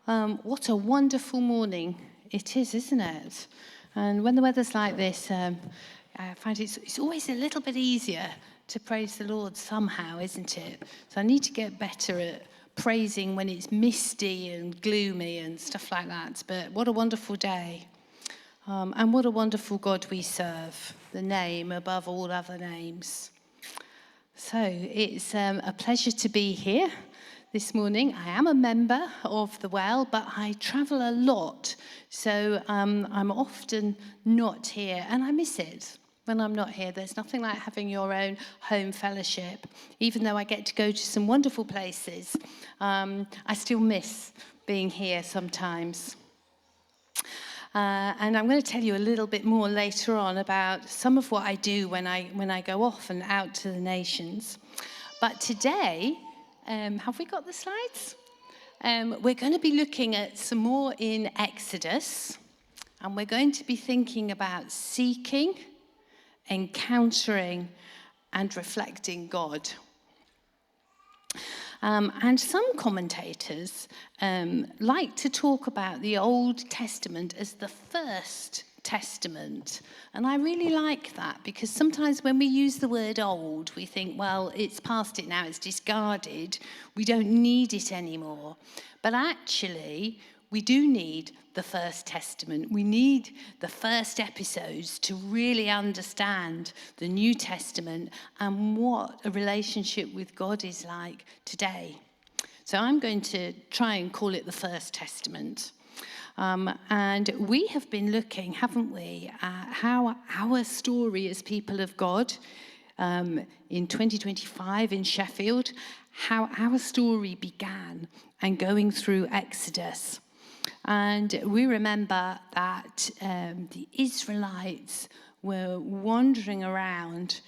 What a wonderful morning it is, isn't it? And when the weather's like this, I find it's always a little bit easier to praise the Lord somehow, isn't it? So I need to get better at praising when it's misty and gloomy and stuff like that. But what a wonderful day. And what a wonderful God we serve, the name above all other names. So it's a pleasure to be here this morning. I am a member of the Well, but I travel a lot, so I'm often not here, and I miss it when I'm not here. There's nothing like having your own home fellowship. Even though I get to go to some wonderful places, I still miss being here sometimes. And I'm going to tell you a little bit more later on about some of what I do when I go off and out to the nations. But today, have we got the slides? We're going to be looking at some more in Exodus, and we're going to be thinking about seeking, encountering, and reflecting God. And some commentators like to talk about the Old Testament as the first Testament. And I really like that, because sometimes when we use the word old, we think, well, it's past it now, it's discarded, we don't need it anymore. But actually, we do need the First Testament. We need the first episodes to really understand the New Testament and what a relationship with God is like today. So I'm going to try and call it the First Testament. And we have been looking, haven't we, at how our story as people of God in 2025 in Sheffield, how our story began and going through Exodus. And we remember that the Israelites were wandering around.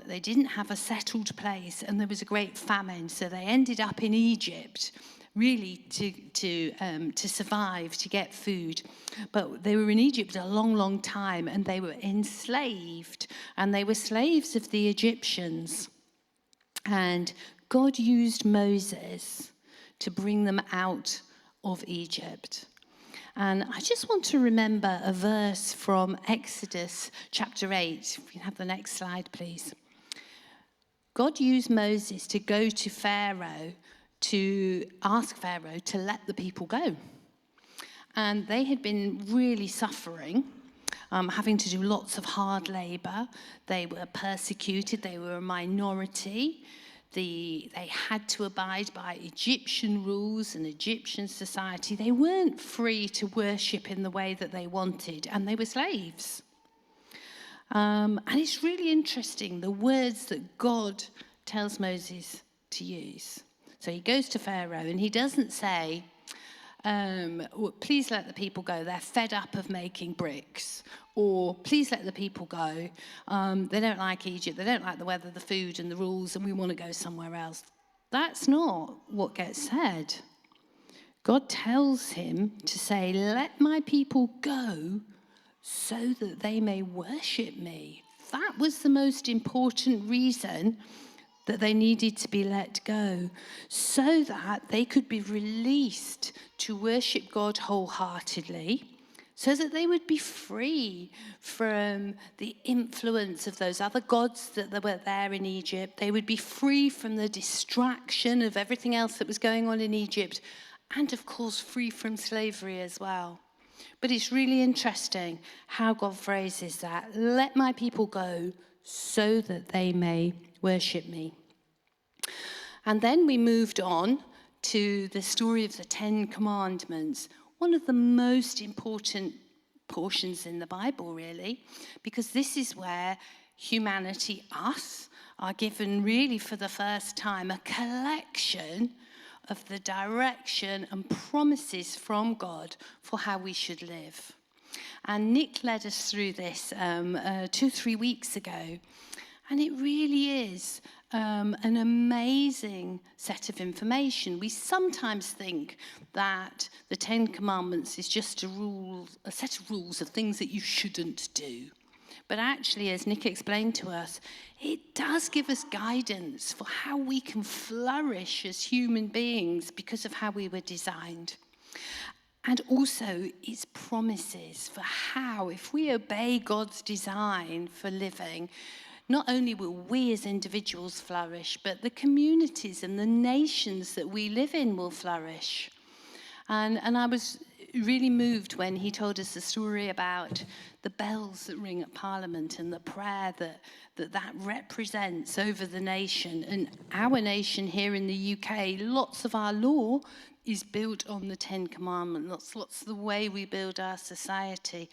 They didn't have a settled place, and there was a great famine. So they ended up in Egypt, really to survive, to get food. But they were in Egypt a long, long time, and they were enslaved, and they were slaves of the Egyptians. And God used Moses to bring them out of Egypt. And I just want to remember a verse from Exodus chapter 8. If you can have the next slide, please. God used Moses to go to Pharaoh to ask Pharaoh to let the people go. And they had been really suffering, having to do lots of hard labor. They were persecuted. They were a minority. They had to abide by Egyptian rules and Egyptian society. They weren't free to worship in the way that they wanted, and they were slaves. And it's really interesting, the words that God tells Moses to use. So he goes to Pharaoh, and he doesn't say, please let the people go, they're fed up of making bricks. Or, please let the people go, they don't like Egypt, they don't like the weather, the food and the rules, and we want to go somewhere else. That's not what gets said. God tells him to say, let my people go so that they may worship me. That was the most important reason that they needed to be let go, so that they could be released to worship God wholeheartedly, so that they would be free from the influence of those other gods that were there in Egypt. They would be free from the distraction of everything else that was going on in Egypt, and of course free from slavery as well. But it's really interesting how God phrases that. Let my people go so that they may worship me. And then we moved on to the story of the Ten Commandments, one of the most important portions in the Bible, really, because this is where humanity, us, are given really for the first time a collection of the direction and promises from God for how we should live. And Nick led us through this 2-3 weeks ago, and it really is an amazing set of information. We sometimes think that the Ten Commandments is just a set of rules of things that you shouldn't do. But actually, as Nick explained to us, it does give us guidance for how we can flourish as human beings because of how we were designed. And also its promises for how, if we obey God's design for living, not only will we as individuals flourish, but the communities and the nations that we live in will flourish. And I was really moved when he told us the story about the bells that ring at Parliament and the prayer that represents over the nation. And our nation here in the UK, lots of our law is built on the Ten Commandments. Lots of the way we build our society,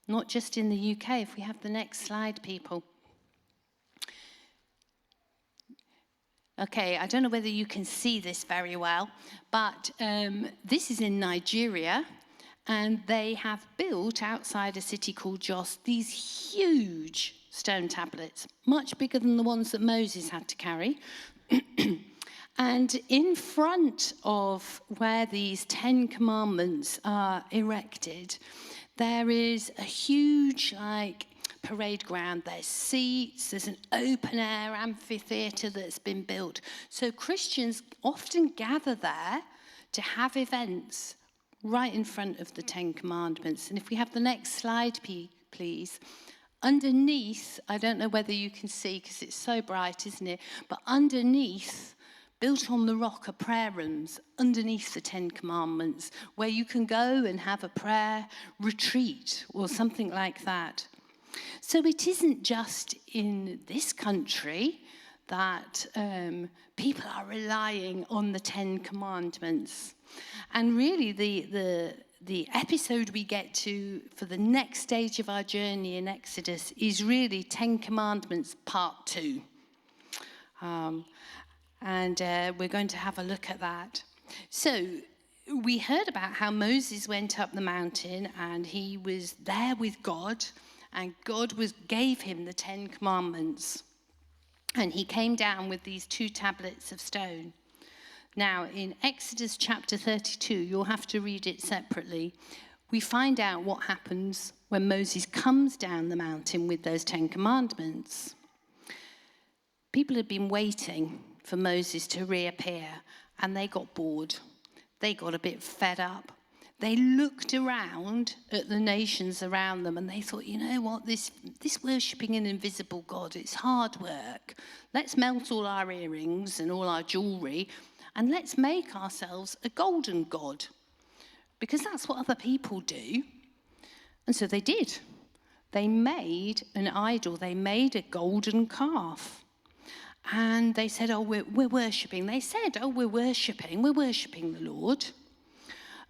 not just in the UK. If we have the next slide, people. Okay, I don't know whether you can see this very well, but this is in Nigeria, and they have built outside a city called Jos these huge stone tablets, much bigger than the ones that Moses had to carry. And in front of where these 10 commandments are erected, there is a huge, parade ground. There's seats, there's an open air amphitheatre that's been built. So Christians often gather there to have events right in front of the 10 Commandments. And if we have the next slide, please. Underneath, I don't know whether you can see because it's so bright, isn't it? But underneath, built on the rock, are prayer rooms underneath the 10 Commandments where you can go and have a prayer retreat or something like that. So it isn't just in this country that people are relying on the 10 Commandments. And really the episode we get to for the next stage of our journey in Exodus is really 10 Commandments Part 2. And we're going to have a look at that. So we heard about how Moses went up the mountain and he was there with God, and God gave him the 10 Commandments. And he came down with these 2 tablets of stone. Now, in Exodus chapter 32, you'll have to read it separately, we find out what happens when Moses comes down the mountain with those 10 Commandments. People had been waiting for Moses to reappear, and they got bored. They got a bit fed up. They looked around at the nations around them and they thought, you know what, this worshipping an invisible God, it's hard work. Let's melt all our earrings and all our jewelry and let's make ourselves a golden god, because that's what other people do. And so they did. They made an idol. They made a golden calf. And they said, we're worshipping. They said, we're worshipping the Lord.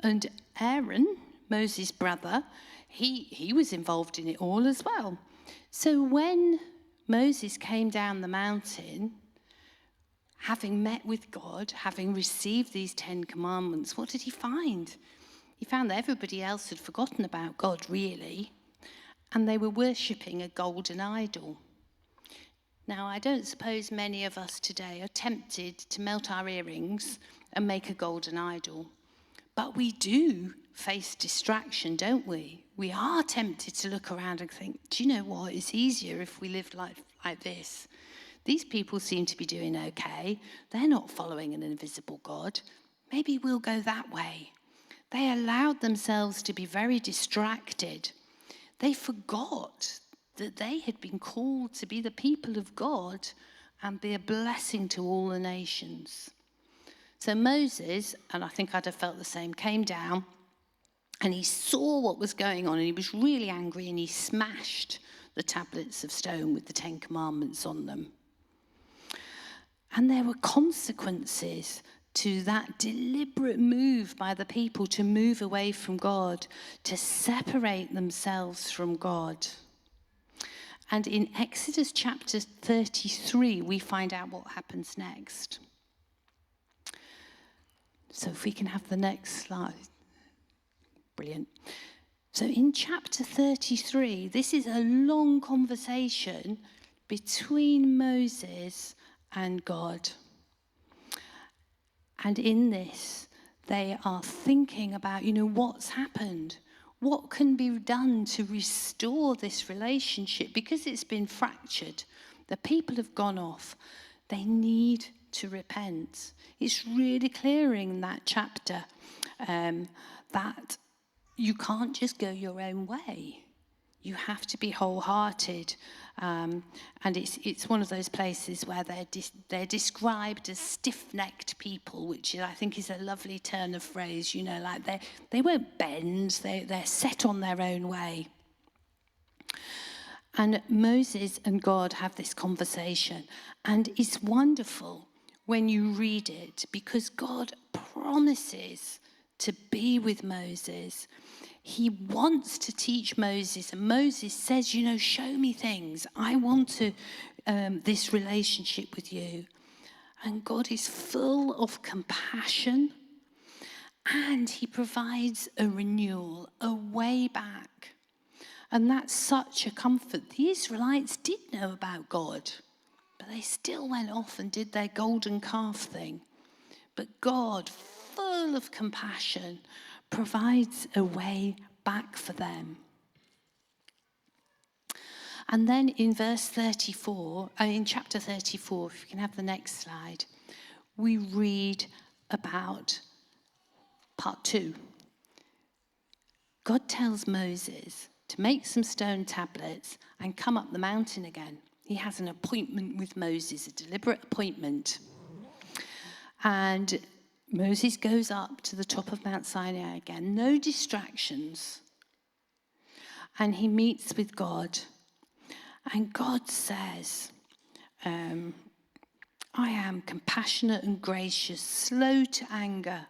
And Aaron, Moses' brother, he was involved in it all as well. So when Moses came down the mountain, having met with God, having received these 10 Commandments, what did he find? He found that everybody else had forgotten about God, really, and they were worshipping a golden idol. Now, I don't suppose many of us today are tempted to melt our earrings and make a golden idol. But we do face distraction, don't we? We are tempted to look around and think, do you know what? It's easier if we lived life like this. These people seem to be doing okay. They're not following an invisible God. Maybe we'll go that way. They allowed themselves to be very distracted. They forgot that they had been called to be the people of God and be a blessing to all the nations. So Moses, and I think I'd have felt the same, came down and he saw what was going on and he was really angry and he smashed the tablets of stone with the 10 Commandments on them. And there were consequences to that deliberate move by the people to move away from God, to separate themselves from God. And in Exodus chapter 33, we find out what happens next. So if we can have the next slide. Brilliant. So in chapter 33, this is a long conversation between Moses and God. And in this, they are thinking about, what's happened? What can be done to restore this relationship? Because it's been fractured. The people have gone off. They need to repent. It's really clear in that chapter that you can't just go your own way. You have to be wholehearted. And it's one of those places where they're described as stiff-necked people, which I think is a lovely turn of phrase. You know, like they won't bend. They're set on their own way. And Moses and God have this conversation. And it's wonderful when you read it because God promises to be with Moses. He wants to teach Moses. And Moses says, you know, show me things. I want to this relationship with you. And God is full of compassion. And he provides a renewal, a way back. And that's such a comfort. The Israelites did know about God, but they still went off and did their golden calf thing. But God, full of compassion, provides a way back for them. And then in verse 34, in chapter 34, if you can have the next slide, we read about part 2. God tells Moses to make some stone tablets and come up the mountain again. He has an appointment with Moses, a deliberate appointment. And Moses goes up to the top of Mount Sinai again, no distractions. And he meets with God. And God says, I am compassionate and gracious, slow to anger,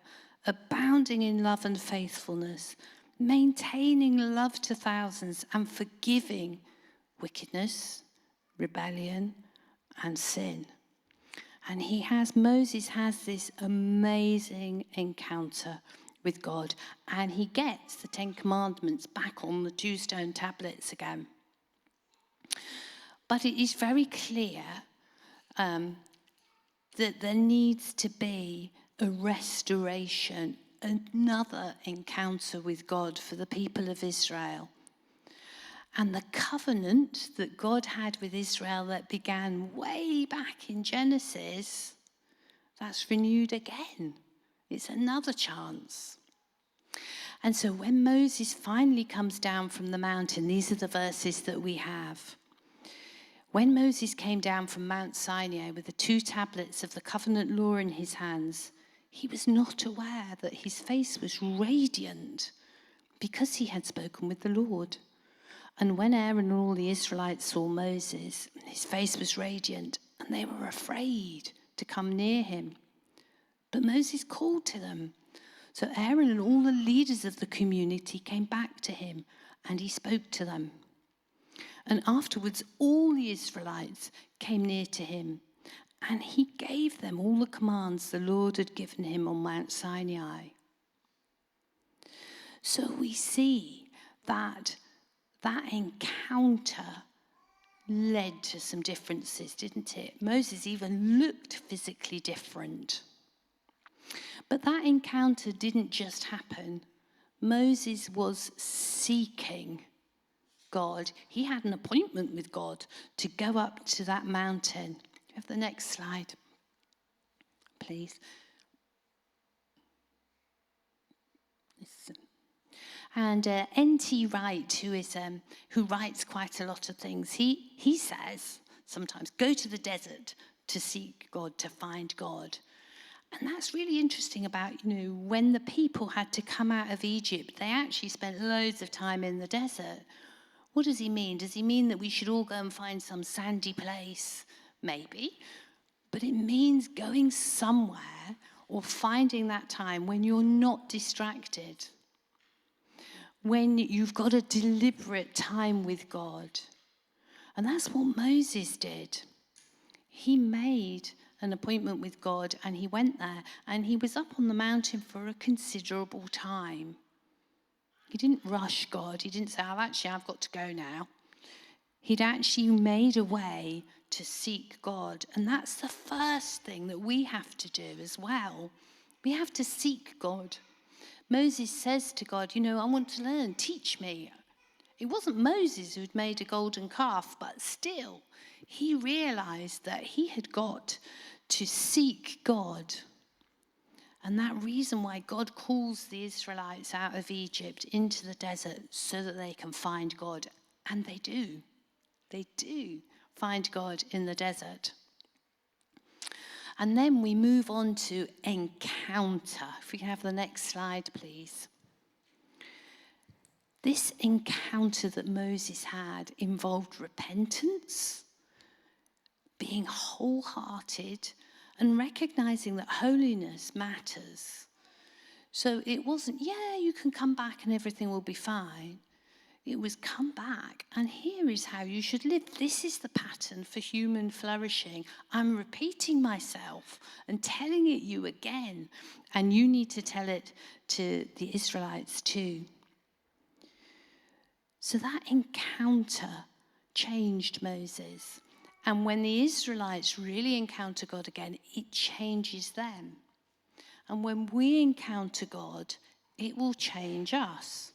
abounding in love and faithfulness, maintaining love to thousands and forgiving wickedness, rebellion, and sin. And Moses has this amazing encounter with God, and he gets the 10 Commandments back on the 2 stone tablets again. But it is very clear that there needs to be a restoration, another encounter with God for the people of Israel. And the covenant that God had with Israel that began way back in Genesis, that's renewed again. It's another chance. And so when Moses finally comes down from the mountain, these are the verses that we have. When Moses came down from Mount Sinai with the 2 tablets of the covenant law in his hands, he was not aware that his face was radiant because he had spoken with the Lord. And when Aaron and all the Israelites saw Moses, his face was radiant, and they were afraid to come near him. But Moses called to them. So Aaron and all the leaders of the community came back to him, and he spoke to them. And afterwards, all the Israelites came near to him, and he gave them all the commands the Lord had given him on Mount Sinai. So we see that encounter led to some differences, didn't it? Moses even looked physically different. But that encounter didn't just happen. Moses was seeking God. He had an appointment with God to go up to that mountain. You have the next slide, please. And N.T. Wright, who writes quite a lot of things, he says sometimes, go to the desert to seek God, to find God. And that's really interesting about, when the people had to come out of Egypt, they actually spent loads of time in the desert. What does he mean? Does he mean that we should all go and find some sandy place? Maybe. But it means going somewhere or finding that time when you're not distracted, when you've got a deliberate time with God. And that's what Moses did. He made an appointment with God and he went there and he was up on the mountain for a considerable time. He didn't rush God. He didn't say, I've got to go now. He'd actually made a way to seek God. And that's the first thing that we have to do as well. We have to seek God. Moses says to God, I want to learn, teach me. It wasn't Moses who'd made a golden calf, but still, he realized that he had got to seek God. And that reason why God calls the Israelites out of Egypt into the desert so that they can find God. And they do. They do find God in the desert. And then we move on to encounter. If we can have the next slide, please. This encounter that Moses had involved repentance, being wholehearted, and recognizing that holiness matters. So it wasn't, you can come back and everything will be fine. It was come back, and here is how you should live. This is the pattern for human flourishing. I'm repeating myself and telling it you again, and you need to tell it to the Israelites too. So that encounter changed Moses. And when the Israelites really encounter God again, it changes them. And when we encounter God, it will change us.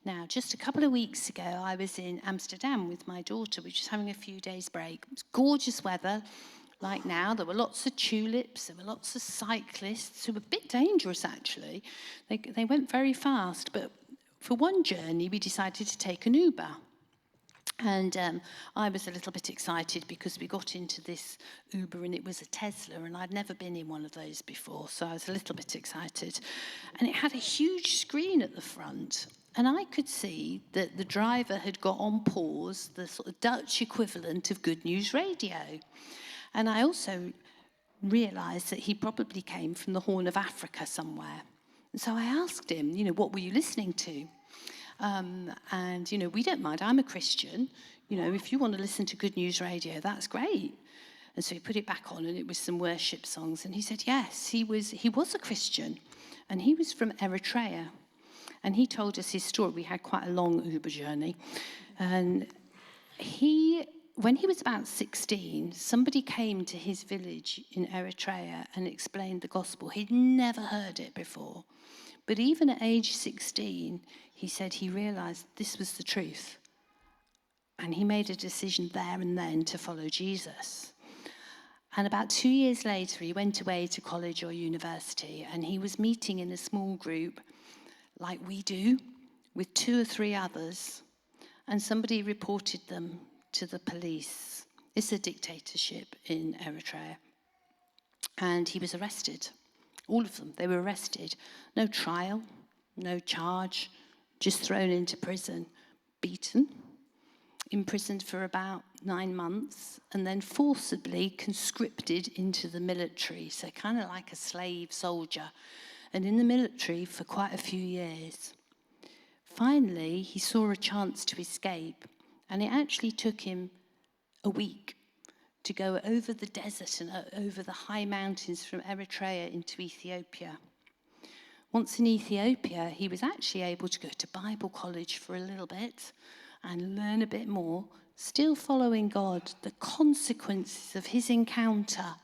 Now, just a couple of weeks ago, I was in Amsterdam with my daughter, which was having a few days break. It was gorgeous weather, like now. There were lots of tulips, there were lots of cyclists who were a bit dangerous, actually. They went very fast, but for one journey, we decided to take an Uber. And I was a little bit excited because we got into this Uber and it was a Tesla, and I'd never been in one of those before, so I was a little bit excited. And it had a huge screen at the front, and I could see that the driver had got on pause, the sort of Dutch equivalent of Good News Radio. And I also realised that he probably came from the Horn of Africa somewhere. And so I asked him, what were you listening to? And, we don't mind. I'm a Christian. If you want to listen to Good News Radio, that's great. And so he put it back on, and it was some worship songs. And he said, yes, he was a Christian. And he was from Eritrea. And he told us his story. We had quite a long Uber journey. And when he was about 16, somebody came to his village in Eritrea and explained the gospel. He'd never heard it before. But even at age 16, he said he realized this was the truth. And he made a decision there and then to follow Jesus. And about 2 years later, he went away to college or university, and he was meeting in a small group, like we do, with 2 or 3 others. And somebody reported them to the police. It's a dictatorship in Eritrea. And he was arrested. All of them, they were arrested. No trial, no charge, just thrown into prison, beaten, imprisoned for about 9 months, and then forcibly conscripted into the military, so kind of like a slave soldier, and in the military for quite a few years. Finally, he saw a chance to escape, and it actually took him a week to go over the desert and over the high mountains from Eritrea into Ethiopia. Once in Ethiopia, he was actually able to go to Bible college for a little bit and learn a bit more, still following God. The consequences of his encounter,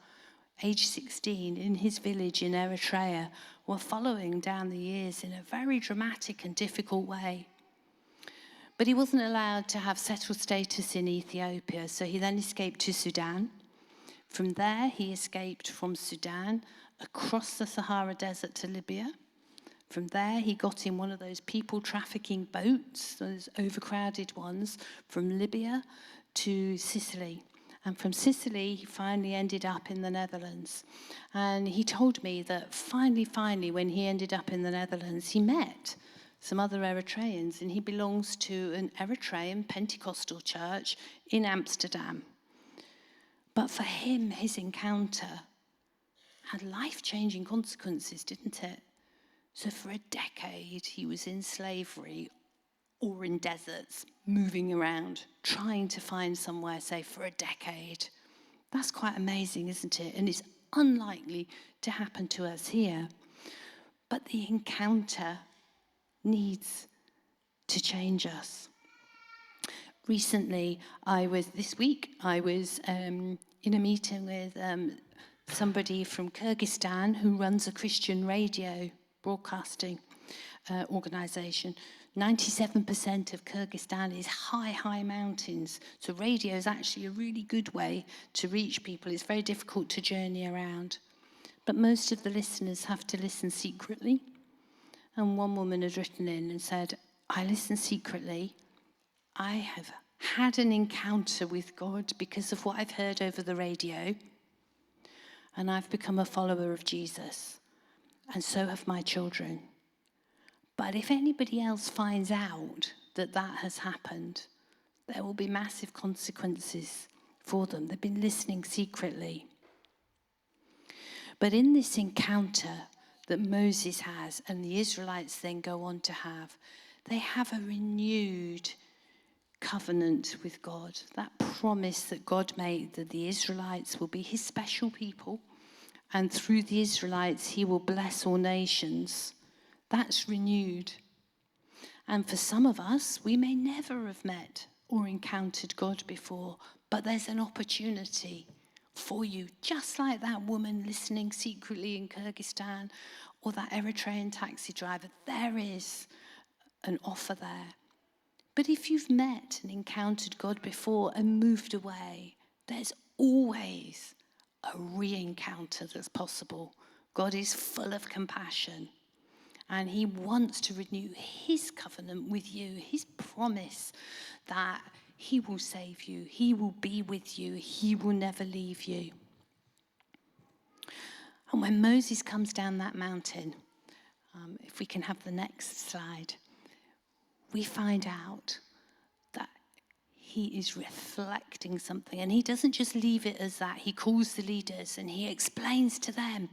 age 16, in his village in Eritrea, were following down the years in a very dramatic and difficult way. But he wasn't allowed to have settled status in Ethiopia, so he then escaped to Sudan. From there, he escaped from Sudan across the Sahara Desert to Libya. From there, he got in one of those people trafficking boats, those overcrowded ones, from Libya to Sicily. And from Sicily, he finally ended up in the Netherlands. And he told me that finally, when he ended up in the Netherlands, he met some other Eritreans, and he belongs to an Eritrean Pentecostal church in Amsterdam. But for him, his encounter had life-changing consequences, didn't it? So for a decade, he was in slavery or in deserts, moving around, trying to find somewhere safe for a decade. That's quite amazing, isn't it? And it's unlikely to happen to us here. But the encounter needs to change us. Recently, this week, I was in a meeting with somebody from Kyrgyzstan who runs a Christian radio broadcasting organisation. 97% of Kyrgyzstan is high mountains. So radio is actually a really good way to reach people. It's very difficult to journey around. But most of the listeners have to listen secretly. And one woman had written in and said, I listen secretly. I have had an encounter with God because of what I've heard over the radio. And I've become a follower of Jesus. And so have my children. But if anybody else finds out that that has happened, there will be massive consequences for them. They've been listening secretly. But in this encounter that Moses has and the Israelites then go on to have, they have a renewed covenant with God. That promise that God made that the Israelites will be his special people, and through the Israelites he will bless all nations. That's renewed. And for some of us, we may never have met or encountered God before, but there's an opportunity for you, just like that woman listening secretly in Kyrgyzstan or that Eritrean taxi driver. There is an offer there. But if you've met and encountered God before and moved away, there's always a re-encounter that's possible. God is full of compassion. And he wants to renew his covenant with you, his promise that he will save you, he will be with you, he will never leave you. And when Moses comes down that mountain, if we can have the next slide, we find out that he is reflecting something. And he doesn't just leave it as that. He calls the leaders and he explains to them,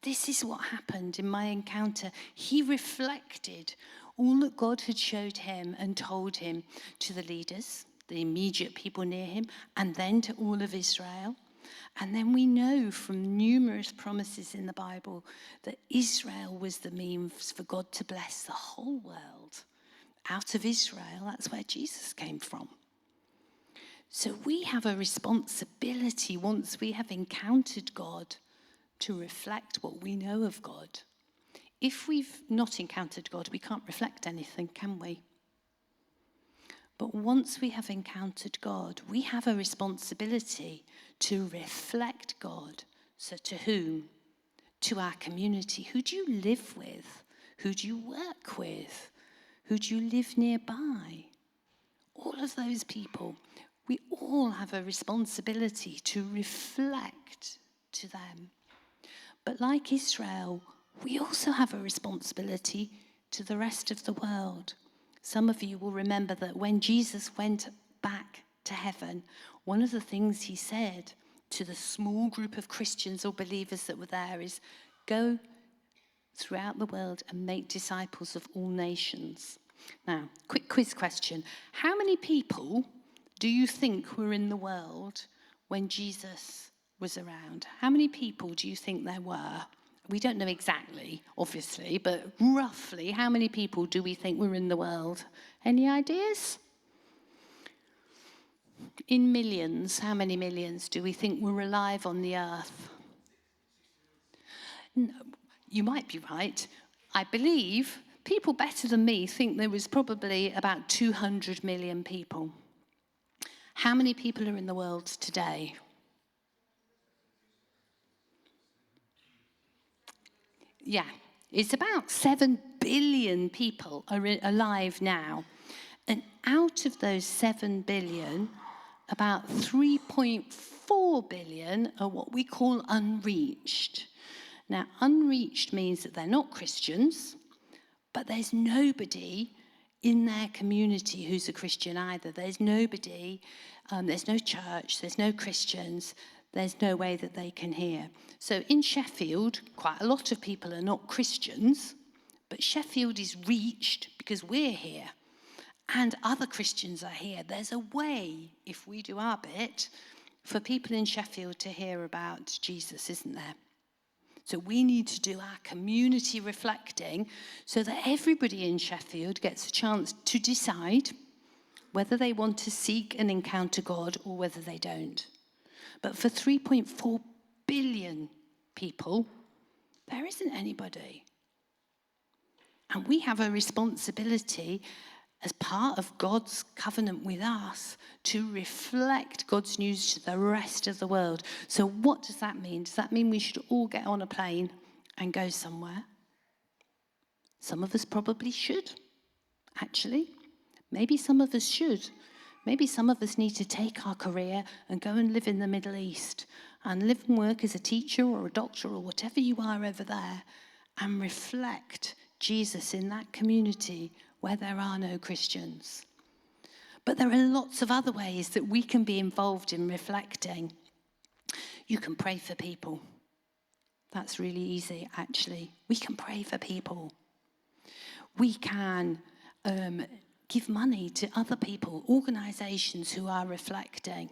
this is what happened in my encounter. He reflected all that God had showed him and told him to the leaders, the immediate people near him, and then to all of Israel. And then we know from numerous promises in the Bible that Israel was the means for God to bless the whole world. Out of Israel, that's where Jesus came from. So we have a responsibility once we have encountered God to reflect what we know of God. If we've not encountered God, we can't reflect anything, can we? But once we have encountered God, we have a responsibility to reflect God. So to whom? To our community. Who do you live with? Who do you work with? Who do you live nearby? All of those people, we all have a responsibility to reflect to them. But like Israel, we also have a responsibility to the rest of the world. Some of you will remember that when Jesus went back to heaven, one of the things he said to the small group of Christians or believers that were there is, go throughout the world and make disciples of all nations. Now, quick quiz question. How many people do you think were in the world when Jesus was around? How many people do you think there were? We don't know exactly, obviously, but roughly, how many people do we think were in the world? Any ideas? In millions, how many millions do we think were alive on the earth? No, you might be right. I believe people better than me think there was probably about 200 million people. How many people are in the world today? Yeah, it's about 7 billion people are alive now. And out of those 7 billion, about 3.4 billion are what we call unreached. Now, unreached means that they're not Christians, but there's nobody in their community who's a Christian either. There's nobody, there's no church, there's no Christians, there's no way that they can hear. So in Sheffield, quite a lot of people are not Christians, but Sheffield is reached because we're here and other Christians are here. There's a way, if we do our bit, for people in Sheffield to hear about Jesus, isn't there? So we need to do our community reflecting so that everybody in Sheffield gets a chance to decide whether they want to seek and encounter God or whether they don't. But for 3.4 billion people, there isn't anybody. And we have a responsibility as part of God's covenant with us to reflect God's news to the rest of the world. So what does that mean? Does that mean we should all get on a plane and go somewhere? Some of us probably should, actually. Maybe some of us should. Maybe some of us need to take our career and go and live in the Middle East and live and work as a teacher or a doctor or whatever you are over there and reflect Jesus in that community where there are no Christians. But there are lots of other ways that we can be involved in reflecting. You can pray for people. That's really easy, actually. We can pray for people. We can give money to other people, organisations who are reflecting.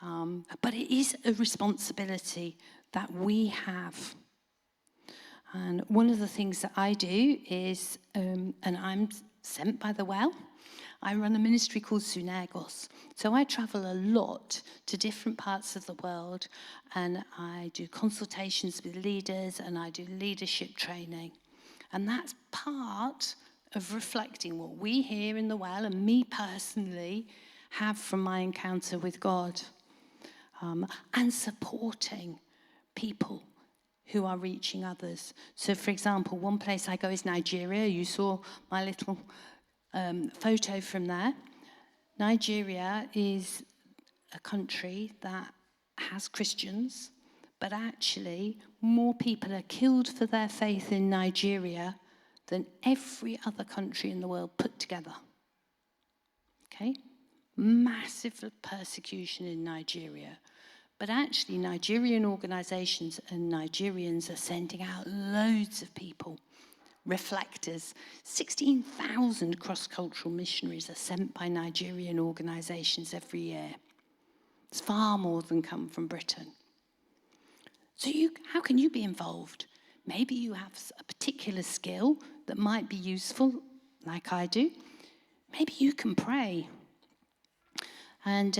But it is a responsibility that we have. And one of the things that I do is, and I'm sent by the Well, I run a ministry called Synergos. So I travel a lot to different parts of the world, and I do consultations with leaders, and I do leadership training. And that's part of reflecting what we here in the Well, and me personally, have from my encounter with God, and supporting people who are reaching others. So, for example, one place I go is Nigeria. You saw my little photo from there. Nigeria is a country that has Christians, but actually more people are killed for their faith in Nigeria than every other country in the world put together. Okay? Massive persecution in Nigeria. But actually, Nigerian organisations and Nigerians are sending out loads of people, reflectors. 16,000 cross-cultural missionaries are sent by Nigerian organisations every year. It's far more than come from Britain. So how can you be involved? Maybe you have a particular skill that might be useful, like I do. Maybe you can pray. And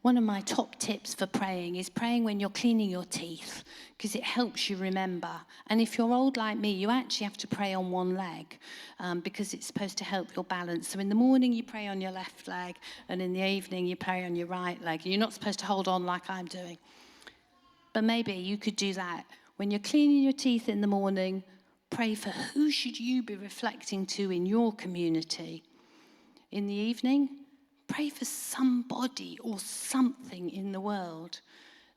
one of my top tips for praying is praying when you're cleaning your teeth, because it helps you remember. And if you're old like me, you actually have to pray on one leg, because it's supposed to help your balance. So in the morning, you pray on your left leg, and in the evening, you pray on your right leg. You're not supposed to hold on like I'm doing. But maybe you could do that. When you're cleaning your teeth in the morning, pray for who should you be reflecting to in your community. In the evening, pray for somebody or something in the world.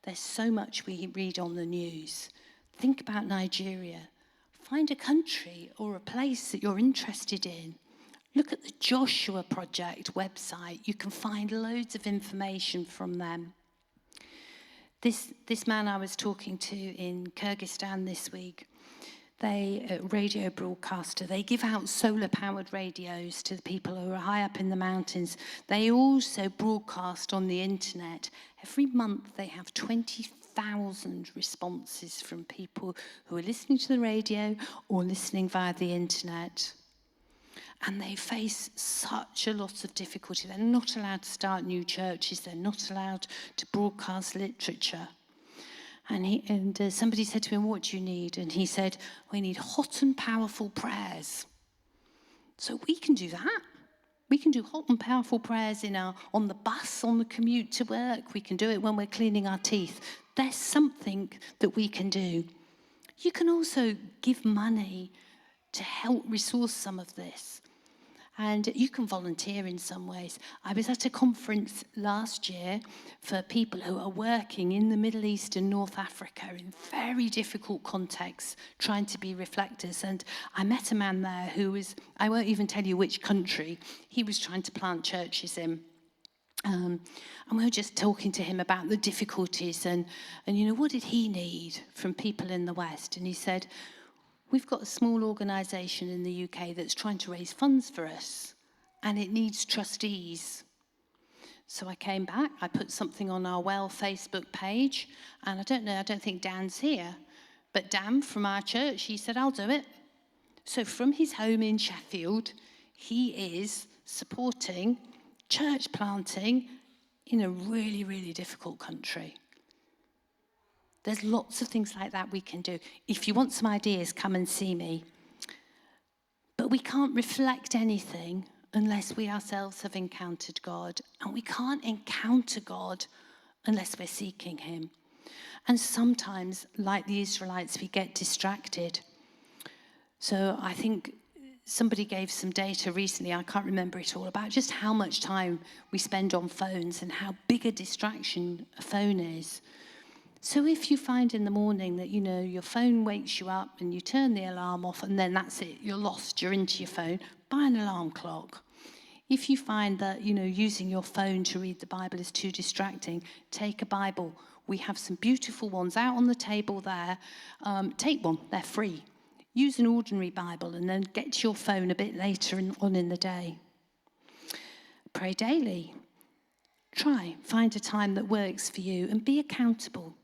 There's so much we read on the news. Think about Nigeria. Find a country or a place that you're interested in. Look at the Joshua Project website. You can find loads of information from them. This man I was talking to in Kyrgyzstan this week, they, radio broadcaster, they give out solar-powered radios to the people who are high up in the mountains. They also broadcast on the internet. Every month they have 20,000 responses from people who are listening to the radio or listening via the internet. And they face such a lot of difficulty. They're not allowed to start new churches. They're not allowed to broadcast literature. And somebody said to him, "What do you need?" And he said, "We need hot and powerful prayers." So we can do that. We can do hot and powerful prayers on the bus, on the commute to work. We can do it when we're cleaning our teeth. There's something that we can do. You can also give money to help resource some of this. And you can volunteer in some ways. I was at a conference last year for people who are working in the Middle East and North Africa in very difficult contexts, trying to be reflectors. And I met a man there who was, I won't even tell you which country, he was trying to plant churches in. And we were just talking to him about the difficulties and what did he need from people in the West? And he said, "We've got a small organisation in the UK that's trying to raise funds for us, and it needs trustees." So I came back, I put something on our Well Facebook page, and I don't think Dan's here, but Dan from our church, he said, "I'll do it." So from his home in Sheffield, he is supporting church planting in a really, really difficult country. There's lots of things like that we can do. If you want some ideas, come and see me. we can't reflect anything unless we ourselves have encountered God. And we can't encounter God unless we're seeking him. And sometimes, like the Israelites, we get distracted. So I think somebody gave some data recently, I can't remember it all, about just how much time we spend on phones and how big a distraction a phone is. So if you find in the morning that, your phone wakes you up and you turn the alarm off and then that's it, you're lost, you're into your phone, buy an alarm clock. If you find that, using your phone to read the Bible is too distracting, take a Bible. We have some beautiful ones out on the table there. Take one, they're free. Use an ordinary Bible and then get to your phone a bit later on in the day. Pray daily. Find a time that works for you and be accountable.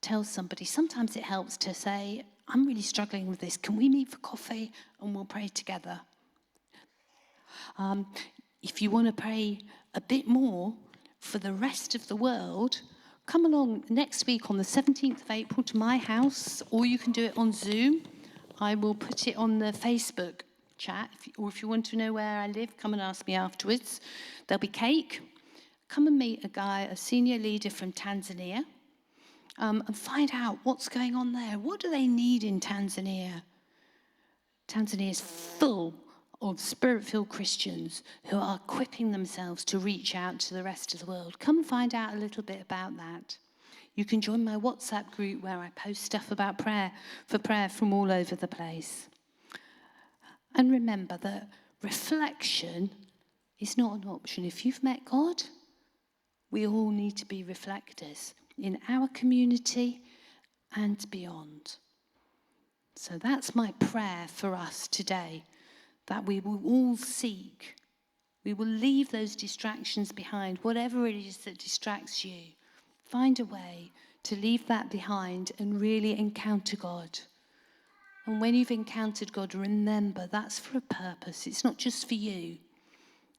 Tell somebody. Sometimes it helps to say, I'm really struggling with this. Can we meet for coffee and we'll pray together? If you want to pray a bit more for the rest of the world, come along next week on the 17th of April to my house, or you can do it on Zoom. I will put it on the Facebook chat, or if you want to know where I live, come and ask me afterwards. There'll be cake. Come and meet a senior leader from Tanzania, and find out what's going on there. What do they need in Tanzania? Tanzania is full of spirit-filled Christians who are equipping themselves to reach out to the rest of the world. Come and find out a little bit about that. You can join my WhatsApp group where I post stuff about prayer from all over the place. And remember that reflection is not an option. If you've met God, we all need to be reflectors in our community and beyond. So that's my prayer for us today, that we will all seek. We will leave those distractions behind, whatever it is that distracts you. Find a way to leave that behind and really encounter God. And when you've encountered God, remember that's for a purpose. It's not just for you.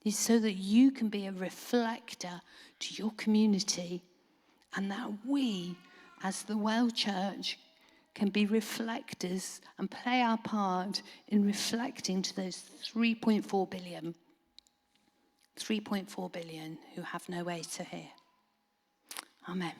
It's so that you can be a reflector to your community, and that we, as the Well Church, can be reflectors and play our part in reflecting to those 3.4 billion who have no way to hear. Amen.